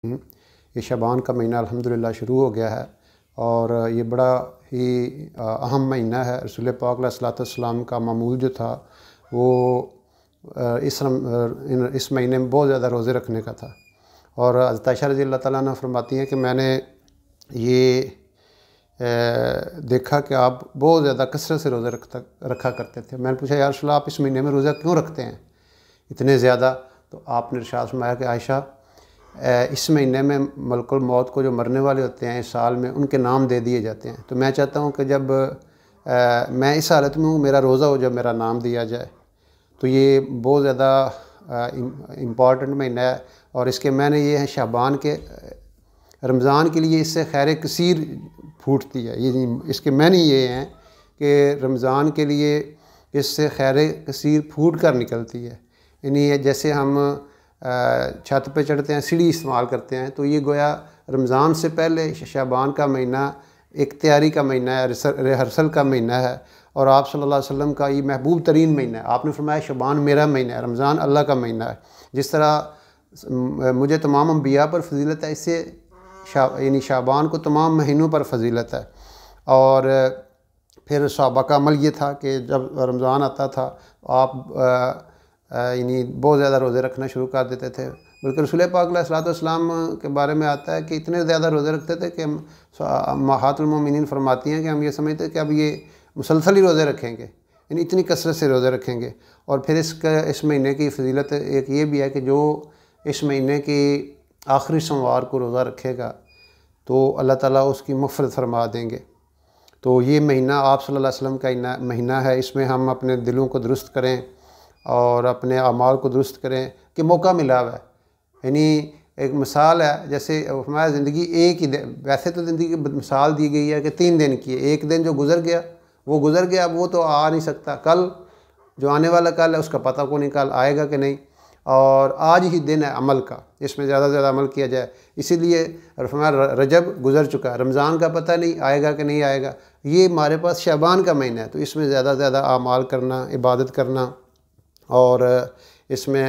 ये शबान का महीना अल्हम्दुलिल्लाह शुरू हो गया है और ये बड़ा ही अहम महीना है। रसूल पाक अलैहिस्सलाम का मामूल जो था वो इस महीने में बहुत ज़्यादा रोज़े रखने का था। और हज़रत आयशा रज़ियल्लाहु ताला अन्हा फरमाती हैं कि मैंने ये देखा कि आप बहुत ज़्यादा कसरत से रोज़े रखा करते थे। मैंने पूछा या रसूल अल्लाह, आप इस महीने में रोज़ा क्यों रखते हैं इतने ज़्यादा? तो आपने इरशाद फरमाया कि आयशा, इस महीने में मलकुल मौत को जो मरने वाले होते हैं इस साल में, उनके नाम दे दिए जाते हैं। तो मैं चाहता हूँ कि जब मैं इस हालत में हूँ, मेरा रोज़ा हो, जब मेरा नाम दिया जाए, तो ये बहुत ज़्यादा इम्पॉर्टेंट महीना है। और इसके मैंने ये हैं शाबान के रमज़ान के लिए इससे खैर कसीर फूटती है। ये इसके मैंने ये हैं कि रमज़ान के लिए इससे खैर कसीर फूट कर निकलती है। यानी जैसे हम छत पे चढ़ते हैं, सीढ़ी इस्तेमाल करते हैं, तो ये गोया रमज़ान से पहले शाबान का महीना एक तैयारी का महीना है, रिहर्सल का महीना है। और आप सल्लल्लाहु अलैहि वसल्लम का ये महबूब तरीन महीना है। आपने फरमाया शाबान मेरा महीना है, रमज़ान अल्लाह का महीना है। जिस तरह मुझे तमाम अम्बिया पर फजीलत है, इससे यानी शाबान को तमाम महीनों पर फजीलत है। और फिर सहाबा का अमल ये था कि जब रमज़ान आता था आप यानी बहुत ज़्यादा रोज़े रखना शुरू कर देते थे। बल्कि रसूल पाक अलैहिस्सलाम के बारे में आता है कि इतने ज़्यादा रोज़े रखते थे कि उम्महातुल मोमिनीन फरमाती हैं कि हम ये समझते कि अब ये मुसलसल ही रोज़े रखेंगे, यानी इतनी कसरत से रोज़े रखेंगे। और फिर इस महीने की फजीलत एक ये भी है कि जो इस महीने की आखिरी सोमवार को रोज़ा रखेगा तो अल्लाह ताला उसकी मग़फ़िरत फरमा देंगे। तो ये महीना आप सल्लल्लाहु अलैहि वसल्लम का महीना है। इसमें हम अपने दिलों को दुरुस्त करें और अपने अमाल को दुरुस्त करें कि मौका मिला हुआ है। यानी एक मिसाल है, जैसे हमारी ज़िंदगी एक ही दिन, वैसे तो ज़िंदगी की मिसाल दी गई है कि 3 दिन की है। एक दिन जो गुज़र गया वो गुज़र गया, वो तो आ नहीं सकता। कल जो आने वाला कल है उसका पता को नहीं कल आएगा कि नहीं। और आज ही दिन है अमल का, इसमें ज़्यादा से ज़्यादा अमल किया जाए। इसीलिए रजब गुज़र चुका, रमज़ान का पता नहीं आएगा कि नहीं आएगा। ये हमारे पास शाबान का महीना है, तो इसमें ज़्यादा से ज़्यादा अमाल करना, इबादत करना और इसमें